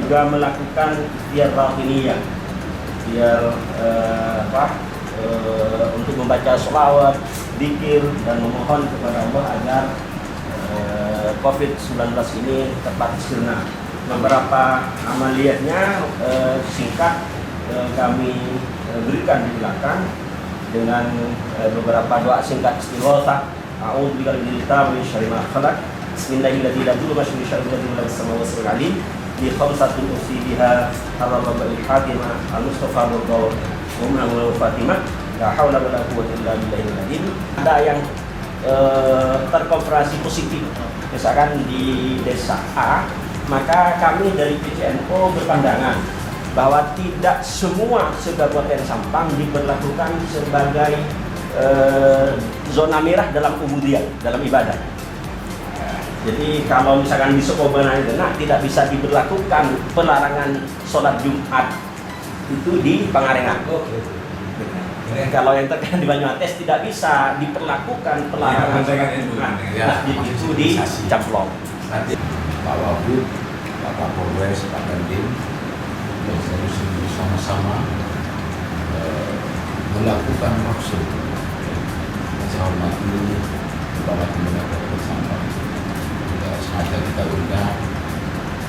juga melakukan ikhtiar batiniyah, biar untuk membaca sholawat, zikir, dan memohon kepada Allah agar COVID-19 ini tepat sirna. Beberapa amaliyatnya singkat kami berikan di belakang dengan beberapa doa singkat istighatsah. A'udzu bika min syarri ma khalaq. Bismillahirrahmanirrahim. La yadurru ma syarri ma samawati wal ardi. Bi khamsatin usibiha ar-rabbul hatimah al-mustafa wa ummu Fatimah. La haula wala quwwata illa billahil azim. Ada yang terkonfirmasi positif, misalkan di desa A, maka kami dari PCNO berpandangan bahwa tidak semua Kabupaten Sampang diberlakukan sebagai zona merah dalam ubudiyah, dalam ibadah. Jadi kalau misalkan di Sukobanana tidak bisa diberlakukan pelarangan sholat Jumat itu di Pangalengan. Kalau yang terkait di Banyuates tidak bisa diperlakukan pelarangan itu di Camplong. Pak Wabud, Pak Kapolres, Pak Dandim, dan seluruh sama-sama melakukan maksud saya hormati Kepala Kementerian Bersama. Sengaja kita undang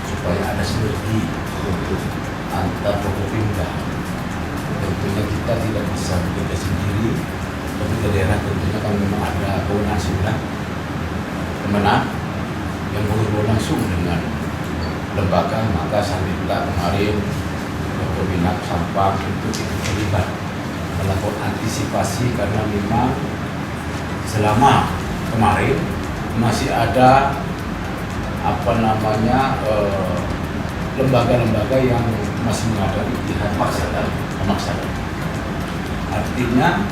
supaya ada sinergi untuk antar Forkopimda. Tentunya kita tidak bisa bekerja sendiri, pemerintah daerah tentunya kan memang ada kewenangan sebelah kemenang yang berhubungan langsung dengan lembaga. Maka Alhamdulillah kemarin Forkominap Sampang untuk ikut terlibat melakukan antisipasi, karena memang selama kemarin masih ada lembaga-lembaga yang masih menghadapi pihak memaksakan. Artinya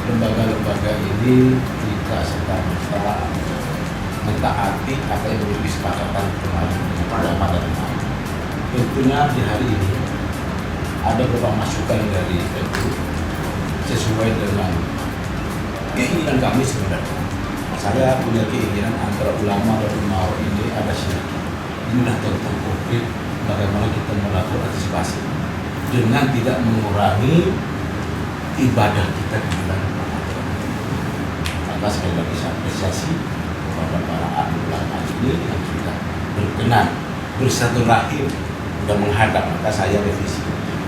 lembaga-lembaga ini tidak serta-merta mentaati apa yang menjadi kesepakatan kemarin pada kemarin. Tentunya di hari ini ada beberapa masukan dari PNU sesuai dengan keinginan kami sebenarnya. Saya punya keinginan antara ulama dan umar ini ada sinergi. Inilah tentang konkret bagaimana kita melakukan antisipasi dengan tidak mengurangi ibadah kita di bulan Ramadan. Maka sekali lagi saya apresiasi kepada para ahli ulama ini yang sudah berkenan bersilaturahim dan menghadap. Maka saya revisi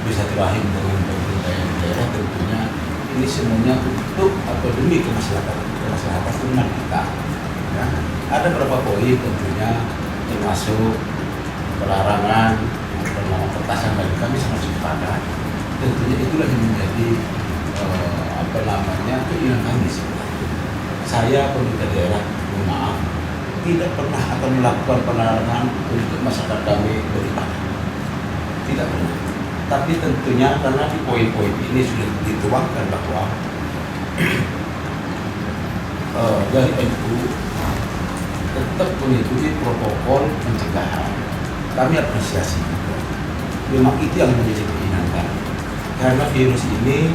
bersilaturahim dengan pemerintah daerah, tentunya ini semuanya untuk atau demi kemaslahatan umat kita. Ya. Ada beberapa poin tentunya termasuk pelarangan petasan, bagi kami sangat sepakat. Tentunya itulah yang menjadi keinginan kami sebenarnya. Saya pemerintah daerah, mohon maaf, tidak pernah akan melakukan pelarangan untuk masyarakat kami beribadah. Tidak pernah. Tapi tentunya karena di poin-poin ini sudah dituangkan bahwa dari NU tetap mengikuti protokol pencegahan. Kami apresiasi. Memang itu yang menjadi keinginan kami. Karena virus ini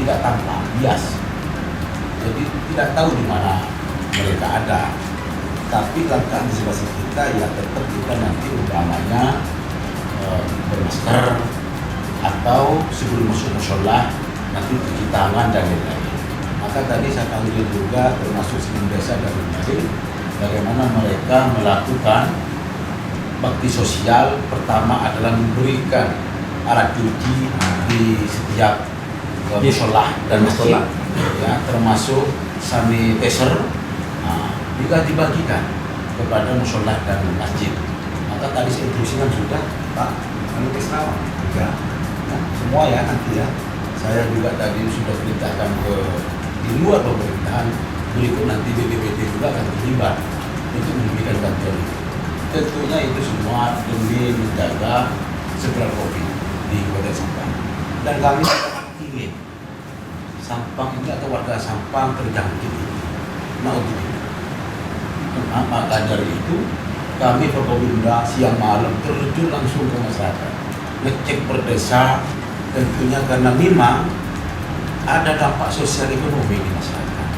tidak tampak, bias. Jadi tidak tahu di mana mereka ada. Tapi langkah antisipasi kita ya tetap kita nanti utamanya bermasker, atau sebelum masuk mushola nanti cuci tangan dan lain-lain. Maka tadi saya panggil juga termasuk sebelum desa dan lain-lain, bagaimana mereka melakukan bakti sosial. Pertama adalah memberikan alat cuci di setiap mushola dan masjid, ya, termasuk sanitizer, juga dibagikan kepada mushola dan masjid. Maka tadi saya instruksikan sudah, Pak, sanitizer juga. Semua ya nanti ya. Saya juga tadi sudah perintahkan ke di luar pemerintahan, berikut nanti BPPT juga akan terlibat untuk memberikan bantuan. Tentunya itu semua demi menjaga seberang COVID di Kabupaten Sampang. Dan kami sangat ingin Sampang ini atau warga Sampang terjangkit. Maka dari itu kami Forkopimda siang malam terjun langsung ke masyarakat, ngecek per desa, tentunya karena memang ada dampak sosial ekonomi di masyarakat.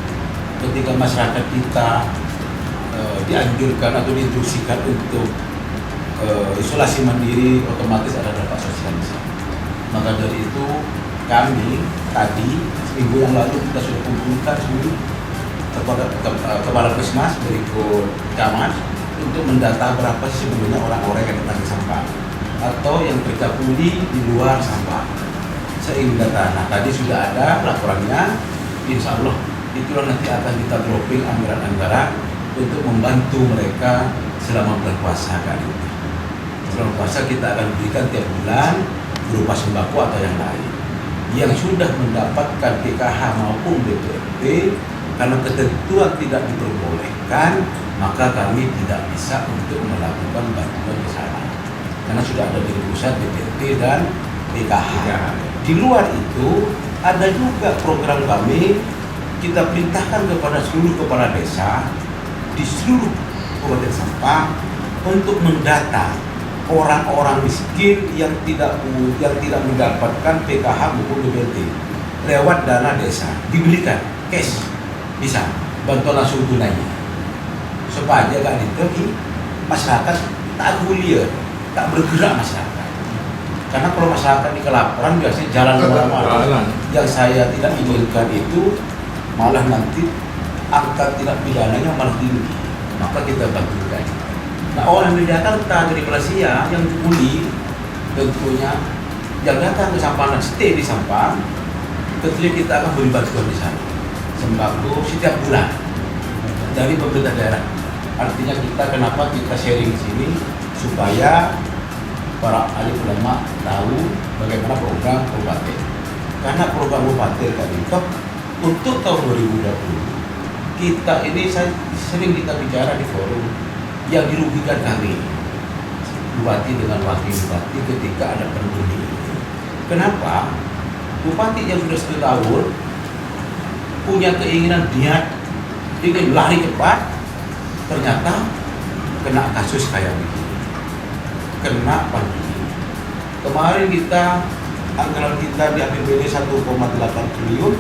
Ketika masyarakat kita dianjurkan atau diinstruksikan untuk isolasi mandiri otomatis ada dampak sosial di sana. Maka dari itu kami tadi seminggu yang lalu kita sudah kumpulkan seluruh kepala Kesmas berikut camat untuk mendata berapa sih sebenarnya orang-orang yang datang ke sampah atau yang tergabung di luar sampah. Sehingga nah tadi sudah ada laporannya, insya Allah itulah nanti akan kita dropping anggaran-anggaran untuk membantu mereka selama bulan puasa kali ini. Selama puasa kita akan berikan tiap bulan berupa sembako atau yang lain. Yang sudah mendapatkan PKH maupun BPNT karena ketentuan tidak diperbolehkan, maka kami tidak bisa untuk melakukan bantuan ke sana. Karena sudah ada dari pusat BPNT dan PKH. Di luar itu ada juga program kami, kita perintahkan kepada seluruh kepala desa di seluruh Kabupaten Sampang untuk mendata orang-orang miskin yang tidak mendapatkan PKH maupun BPNT lewat dana desa, dibelikan cash, bisa bantuan langsung tunainya supaya gak ditegi masyarakat tak gulir, tak bergerak masyarakat. Karena kalau masyarakat ini kelaparan biasanya jalan kemana-mana. Yang saya tidak inginkan itu malah nanti angka tindak pidananya malah tinggi. Maka kita bantukan. Nah, orang di Jakarta dari Malaysia yang kuli tentunya yang datang ke Sampang dan stay di Sampang, tentunya kita akan beri bantuan di sana sembako setiap bulan dari pemerintah daerah. Artinya kita kenapa kita sharing di sini supaya para ahli ulama tahu bagaimana program kabupaten. Karena program kabupaten tadi untuk tahun 2020 kita ini sering kita bicara di forum yang dirugikan kami bupati dengan wakil bupati ketika ada pandemi. Kenapa? Bupati yang sudah 10 tahun punya keinginan niat ingin lari cepat, ternyata kena kasus kayak begini, kena pandemi. Kemarin kita anggaran kita di APBD 1,8 triliun,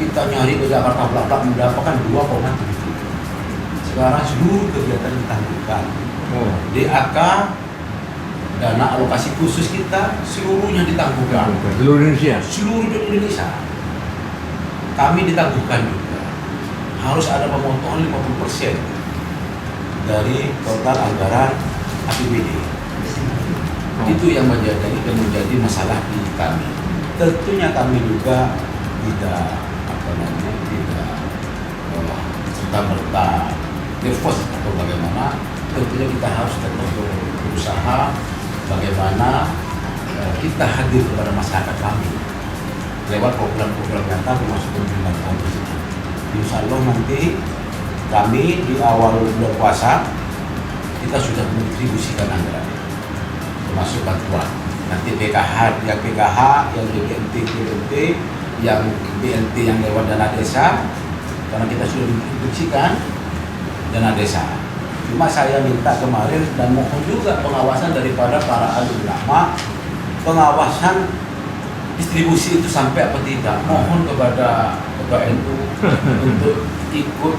kita nyari ke Jakarta belak-belak mendapatkan 2,7 triliun. Sekarang seluruh kegiatan ditangguhkan. DAK, dana alokasi khusus kita seluruhnya ditangguhkan. Seluruh Indonesia. Seluruh Indonesia. Kami ditangguhkan juga. Harus ada pemotongan 50% dari total anggaran APBD. Itu yang menjadi masalah di kami. Tentunya kami juga tidak serta-merta nervous atau bagaimana. Tentunya kita harus tetap berusaha bagaimana kita hadir kepada masyarakat kami lewat program-program nyata termasuk pemerintahan tersebut. Insya Allah nanti kami di awal bulan puasa kita sudah mendistribusikan anggaran termasuk bantuan. Nanti PKH, yang BNT, yang BNT yang lewat dana desa, karena kita sudah mendistribusikan dana desa. Cuma saya minta kemarin dan mohon juga pengawasan daripada para ahli ulama, pengawasan distribusi itu sampai apa tidak. Mohon kepada Ketua NU untuk ikut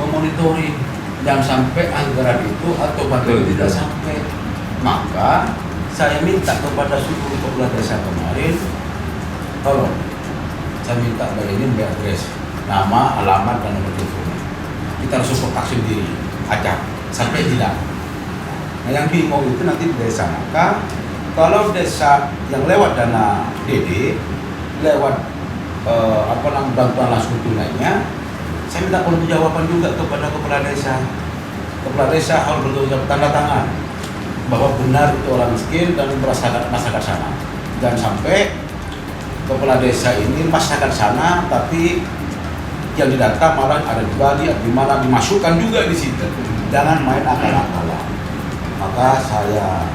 memonitoring jangan sampai anggaran itu atau bantuan tidak sampai. Maka saya minta kepada seluruh kepala desa kemarin, tolong saya minta bayangin address, nama, alamat, dan nomor telepon. Kita langsung kontak sendiri, acak sampai tidak. Nah yang bingung itu nanti di desa. Maka kalau desa yang lewat dana DD, lewat bantuan langsung tunainya, saya minta pertanggungjawaban juga kepada kepala desa. Kepala desa harus bertanggung tanda tangan bahwa benar itu orang miskin dan masyarakat sana. Dan sampai kepala desa ini masyarakat sana, tapi yang didata malah ada di Bali, ada di mana dimasukkan juga di situ. Jangan main akal-akalan. Maka saya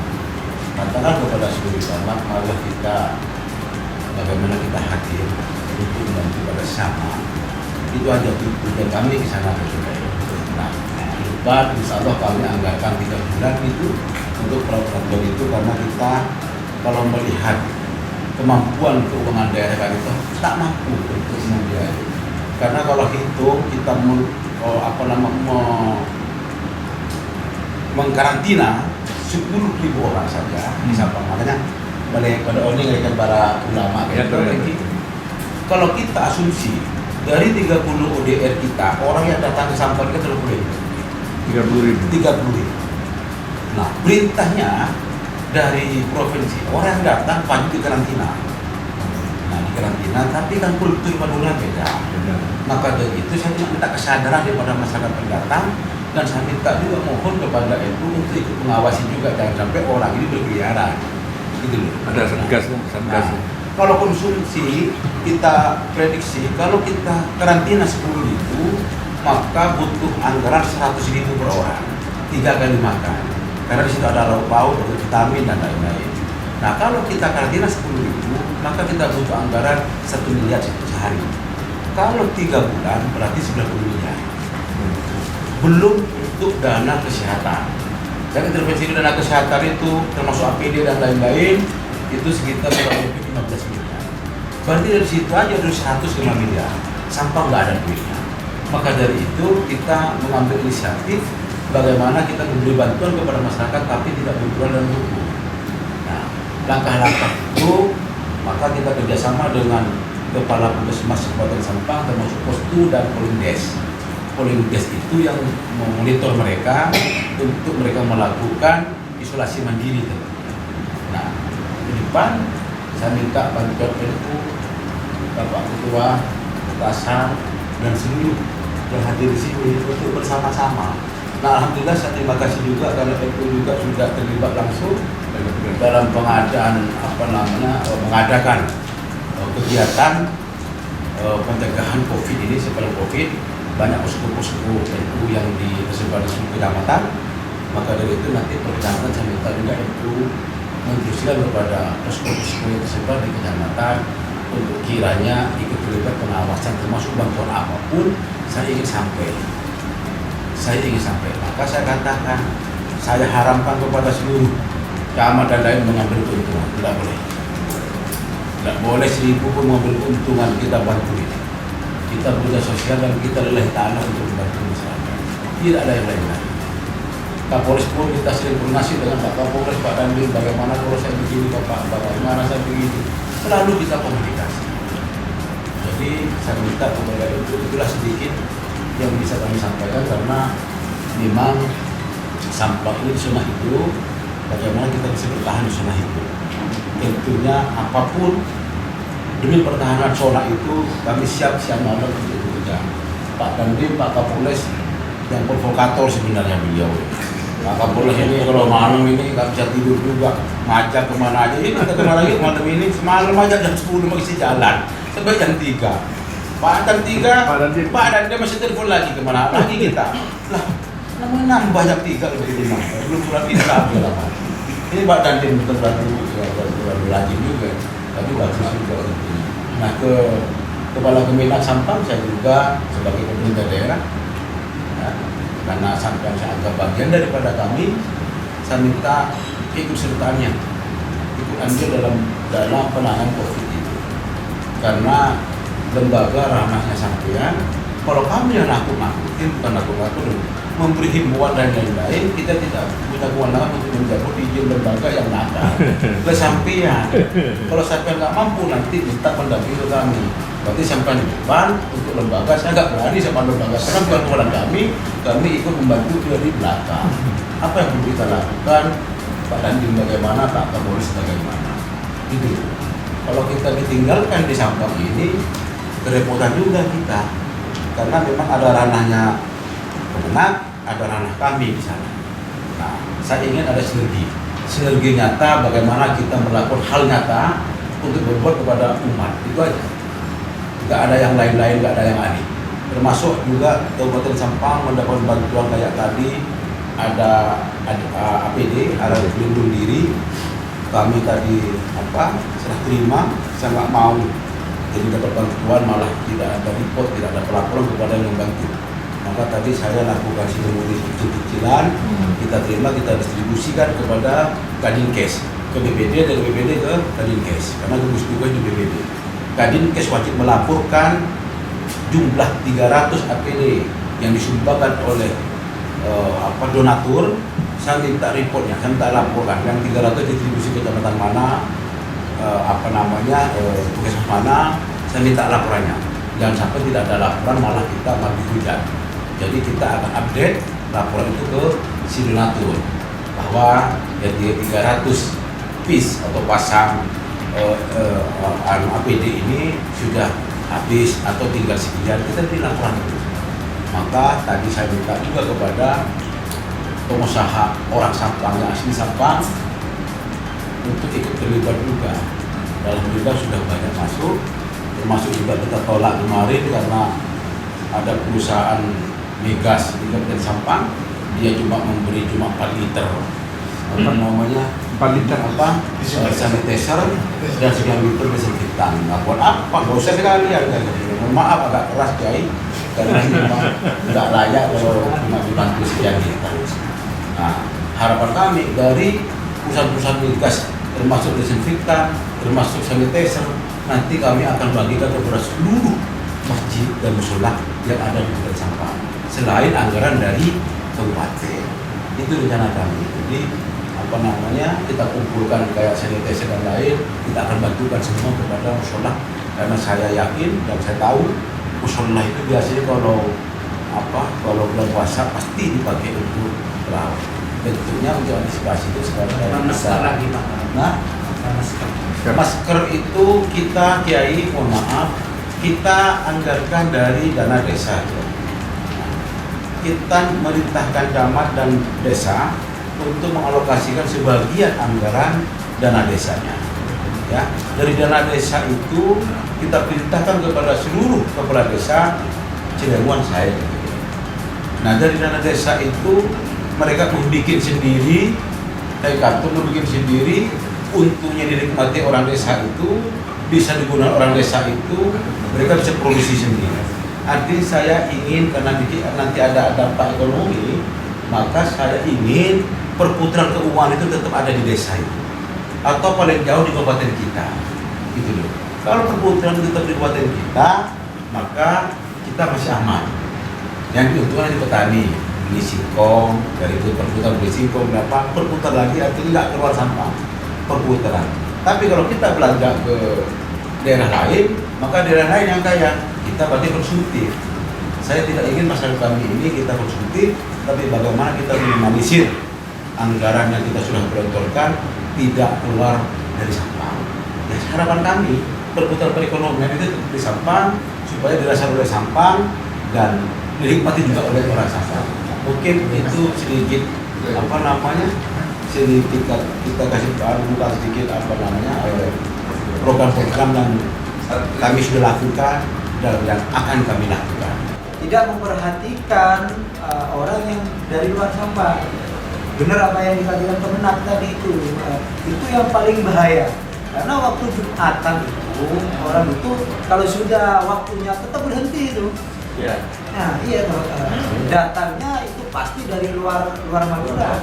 katakan kepada seluruh umat, marilah kita bagaimana kita hadir untuk membantu pada sama. Itu aja tujuan kami ke sana. Nah, depan insya Allah kami anggarkan 3 bulan itu untuk program itu, karena kita kalau melihat kemampuan keuangan daerah itu tak mampu untuk membiayai. Karena kalau hitung kita mengkarantina 10.000 orang saja di Sampang. Makanya pada orang para ulama Ya, gitu. Kalau kita asumsi dari 30 ODR kita, orang yang datang ke Sampang kita 30.000. 30.000. Nah, perintahnya dari provinsi, orang yang datang wajib di karantina. Nah, di karantina, tapi kan kultur Madura beda. Maka dari itu saya minta kesadaran daripada masyarakat pendatang, dan saya minta juga mohon kepada NU untuk ikut mengawasi juga, jangan sampai orang ini berkeliaran. Gitu loh. Ada satgasnya, satgasnya. Kalau konsumsi kita prediksi kalau kita karantina 10.000 maka butuh anggaran 100.000 per orang 3 kali makan, karena di situ ada lauk pauk, ada vitamin dan lain-lain. Nah kalau kita karantina 10.000 maka kita butuh anggaran 1 miliar sehari. Kalau 3 bulan berarti 90 miliar. Belum untuk dana kesehatan. Dan intervensi dana kesehatan itu termasuk APD dan lain-lain itu sekitar kurang lebih 15 miliar. Berarti dari situ aja dari 105 miliar. Sampang nggak ada duitnya. Maka dari itu kita mengambil inisiatif bagaimana kita memberi bantuan kepada masyarakat tapi tidak berkurang dan hukum. Nah, langkah-langkah itu maka kita kerjasama dengan Kepala Puskesmas Kabupaten Sampang termasuk Postu dan Polindes. Polindes itu yang memonitor mereka untuk mereka melakukan isolasi mandiri. Nah, di depan saya minta bantuan NU, Bapak Ketua, Atasan, dan seluruh yang hadir di sini untuk bersama-sama. Nah, alhamdulillah saya terima kasih juga karena NU juga sudah terlibat langsung dalam pengadaan mengadakan kegiatan pencegahan COVID ini sebelum COVID. Banyak posko-posko NU yang tersebar di seluruh kecamatan. Maka dari itu nanti perkecamatan saya minta juga NU menginstruksikan kepada posko-posko yang tersebar di kecamatan untuk kiranya ikut terlibat pengawasan termasuk bantuan apapun. Saya ingin sampai. Maka saya katakan, saya haramkan kepada seluruh camat dan lain mengambil keuntungan. Tidak boleh. Tidak boleh 1.000 pun mengambil keuntungan kita bantu ini. Kita bekerja sosial dan kita lillahi ta'ala untuk membantu masyarakat. Tidak ada yang lain-lain. Kapolres pun kita sering koordinasi dengan Pak Kapolres, Pak Dandim, bagaimana kalau saya begini, bagaimana saya begini. Selalu kita komunikasi. Jadi saya minta kepada itu, itulah sedikit yang bisa kami sampaikan karena memang sampah ini di zona itu, bagaimana kita bisa bertahan di zona itu. Tentunya apapun demi pertahanan zona itu kami siap malam untuk bekerja. Pak Dandim, Pak Kapolres yang provokator sebenarnya beliau. Pak Kapolres ini kalau malam ini nggak bisa tidur juga, ngajak kemana aja. Ini kita kemana lagi malam ini, semalam aja jam 10 masih jalan sampai jam 3. Pak Dandim masih telepon lagi kemana lagi kita. Lah, namanya nambah jam 3 lebih rumah. Belum pulang Islam ya lah. Ini Pak Dandim terlalu lagi juga. Tapi bagus juga intinya. Nah, Kepala Kemenak Sampang saya juga sebagai pemerintah daerah, ya, karena Sampang saya anggap bagian daripada kami, saya minta ikut sertanya, ikut andil dalam penanganan COVID itu. Karena lembaga ranahnya sampean, kalau kami yang nakut-nakutin, bukan nakut-nakutin, memberi himbauan dan lain-lain, kita tidak punya kewenangan untuk mencabut izin lembaga yang nakal. Kesampean, kalau sampean nggak mampu nanti minta pendamping ke kami. Berarti sampean di depan untuk lembaga, saya nggak berani sama lembaga karena bukan kewenangan kami ikut membantu dari belakang. Apa yang perlu kita lakukan, Pak Dandim bagaimana, Pak Kapolres bagaimana, gitu. Kalau kita ditinggalkan di Sampang ini, kerepotan juga kita, karena memang ada ranahnya Kemenak, ada ranah kami di sana. Nah, saya ingin ada sinergi nyata bagaimana kita melakukan hal nyata untuk berbuat kepada umat, itu aja. Tidak ada yang lain-lain, tidak ada yang aneh. Termasuk juga Kabupaten Sampang mendapat bantuan kayak tadi, ada APD, ada pelindung diri. Kami tadi serah terima, saya nggak mau jadi dapat bantuan, malah tidak ada report, tidak ada pelaporan kepada yang membantu. Maka tadi saya lakukan sinergi kecil-kecilan, kita terima, kita distribusikan kepada Kadinkes, ke BPD, dari BPD ke Kadinkes, karena gugus tugas di BPD. Kadinkes wajib melaporkan jumlah 300 APD yang disumbangkan oleh donatur, saya minta reportnya, saya minta laporan yang 300 distribusi ke kecamatan mana, puskesmas mana, saya minta laporannya. Jangan sampai tidak ada laporan malah kita mati hujan. Jadi kita akan update laporan itu ke si donatur bahwa ya 300 piece atau pasang APD ini sudah habis atau tinggal sekian, kita beri laporan itu. Maka tadi saya minta juga kepada pengusaha orang Sampang yang asli Sampang untuk ikut terlibat juga. Alhamdulillah sudah banyak masuk, termasuk juga kita tolak kemarin karena ada perusahaan migas di Kabupaten Sampang, dia cuma memberi 4 liter 4 liter sanitizer dan 9 liter desinfektan. Nah, buat apa? Nggak usah sekalian. Mohon maaf agak keras Kiai, karena ini memang nggak layak kalau cuma dibantu sekian liter. Nah, harapan kami dari perusahaan-perusahaan migas termasuk desinfektan, termasuk sanitizer, nanti kami akan bagikan kepada seluruh masjid dan mushola yang ada di Kabupaten Sampang. Selain anggaran dari kabupaten, itu rencana kami. Jadi kita kumpulkan kayak sanitizer dan lain, kita akan bantukan semua kepada mushola, karena saya yakin dan saya tahu mushola itu biasanya kalau bulan puasa pasti dipakai untuk terawih. Bentuknya untuk antisipasi itu sekarang masker itu kita Kiai, mohon maaf, kita anggarkan dari dana desa. Kita merintahkan camat dan desa untuk mengalokasikan sebagian anggaran dana desanya. Ya, dari dana desa itu kita perintahkan kepada seluruh kepala desa Cileungan saya. Nah, dari dana desa itu mereka membuat sendiri, kayak kartu membuat sendiri, untungnya dinikmati orang desa itu, bisa digunakan orang desa itu, mereka bisa produksi sendiri. Artinya saya ingin, karena nanti ada dampak ekonomi, maka saya ingin perputaran keuangan itu tetap ada di desa itu, atau paling jauh di kabupaten kita, gitu loh. Kalau perputaran tetap di kabupaten kita, maka kita masih aman. Yang diuntungkan di petani, beli singkong, dari itu perputaran beli singkong berapa, perputar lagi artinya nggak keluar sampah, perputaran. Tapi kalau kita belanja ke daerah lain, maka daerah lain yang kaya, kita berarti konsumtif. Saya tidak ingin masyarakat kami ini kita konsumtif, tapi bagaimana kita minimalisir anggaran yang kita sudah gelontorkan tidak keluar dari Sampang. Ya, harapan kami perputaran perekonomian itu tetap di Sampang supaya dirasakan oleh Sampang dan dinikmati juga oleh orang Sampang. Mungkin itu sedikit sedikit kita kasih buka sedikit program-program yang kami sudah lakukan dan yang akan kami lakukan. Tidak memperhatikan orang yang dari luar Sampang. Benar apa yang dikatakan Kemenak tadi itu yang paling bahaya. Karena waktu Jumatan itu orang itu kalau sudah waktunya tetap berhenti itu. Ya. Nah, iya datangnya itu pasti dari luar Madura.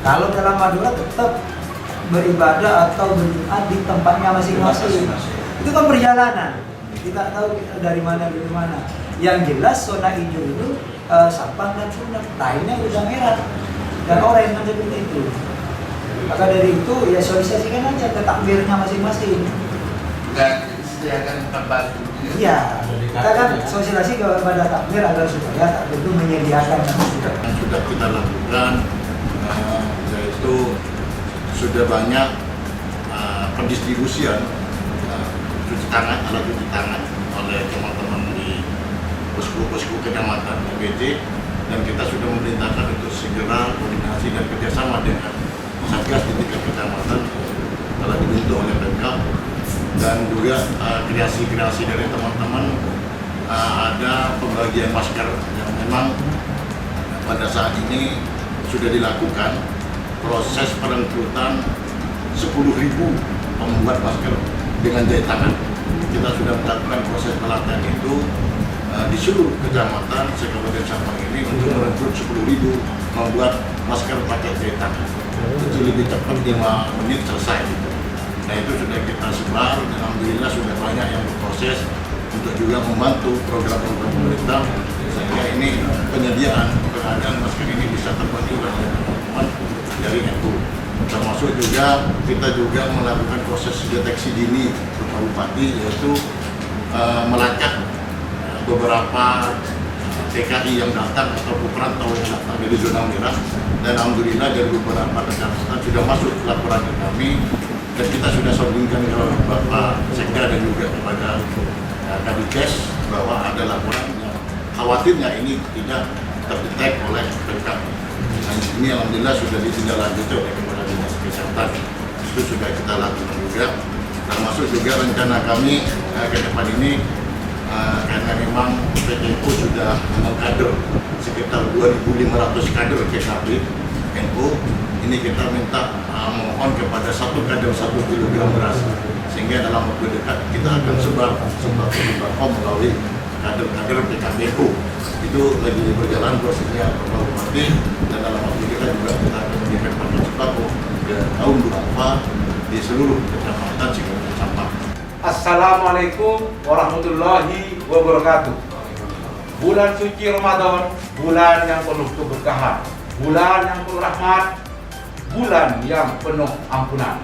Kalau dalam Madura tetap beribadah atau berdoa di tempatnya masing-masing. Itu kan perjalanan. Kita tahu dari mana. Yang jelas zona hijau itu Sampang dan Sunda. Lainnya udah merah dan oranye kan seperti itu. Maka dari itu ya sosialisasikan aja ke takbirnya masing-masing. Dan sediakan tempat. Iya, kita kan sosialisasi kepada takbir agar supaya takbir itu menyediakan. Yang sudah kita lakukan yaitu sudah banyak pendistribusian cuci tangan, alat cuci tangan oleh teman-teman di posko kecamatan BPJ, dan kita sudah memerintahkan untuk segera koordinasi dan kerjasama dengan Satgas di tingkat kecamatan telah dibentuk oleh Pemkab, dan juga kreasi-kreasi dari teman-teman ada pembagian masker yang memang pada saat ini sudah dilakukan proses perekrutan 10.000 pembuat masker dengan jahit tangan. Kita sudah melakukan proses pelatihan itu di seluruh kecamatan se-Kabupaten Sampang ini untuk merekrut 10.000 membuat masker pakai jahit tangan. Itu lebih cepat 5 menit selesai gitu. Nah, itu sudah kita sebar dan alhamdulillah sudah banyak yang berproses untuk juga membantu program-program pemerintah, sehingga ini penyediaan mudah-mudahan masker ini bisa terbantu oleh teman-teman dari NU. Termasuk juga kita juga melakukan proses deteksi dini Bapak Bupati, yaitu melacak beberapa TKI yang datang atau perantau yang datang dari zona merah, dan alhamdulillah dari beberapa kecamatan sudah masuk laporan ke kami, dan kita sudah soundingkan ke Bapak Sekda dan juga kepada Kadikes bahwa ada laporan yang khawatirnya ini tidak terdetek oleh PKP. Dan ini alhamdulillah sudah ditindaklanjuti oleh Kepala Dinas Kesehatan. Itu sudah kita lakukan juga. Termasuk juga rencana kami ke depan ini, karena memang PTNU sudah mengkader sekitar 2.500 kader PKB NU. Ini kita minta mohon kepada satu kader 1 kilogram beras, sehingga dalam waktu dekat kita akan sebar sembako melalui kader-kader PKB NU. Itu lagi berjalan prosesnya Bapak Bupati, dan dalam waktu kita juga kita akan memberikan paket sembako ke kaum duafa di seluruh kecamatan Cikgu Sampang. Assalamualaikum warahmatullahi wabarakatuh. Bulan suci Ramadan, bulan yang penuh keberkahan, bulan yang penuh rahmat, bulan yang penuh ampunan.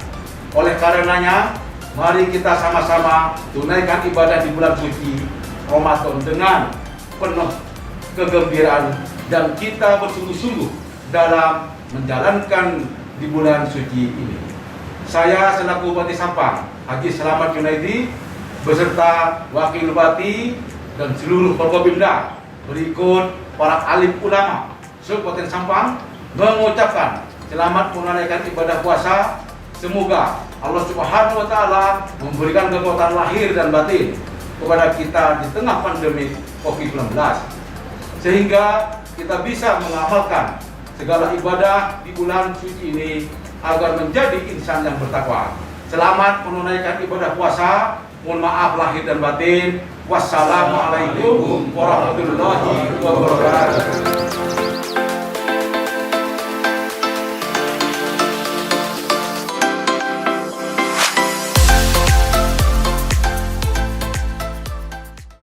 Oleh karenanya, mari kita sama-sama tunaikan ibadah di bulan suci Ramadan dengan penuh kegembiraan, dan kita bersungguh-sungguh dalam menjalankan di bulan suci ini. Saya selaku Bupati Sampang, Haji Selamat Junaidi, beserta Wakil Bupati dan seluruh Forkopimda, berikut para alim ulama Kabupaten Sampang, mengucapkan selamat menunaikan ibadah puasa. Semoga Allah Subhanahu wa Ta'ala memberikan kekuatan lahir dan batin kepada kita di tengah pandemi COVID-19, sehingga kita bisa mengamalkan segala ibadah di bulan suci ini agar menjadi insan yang bertakwa. Selamat menunaikan ibadah puasa. Mohon maaf lahir dan batin. Wassalamualaikum warahmatullahi wabarakatuh.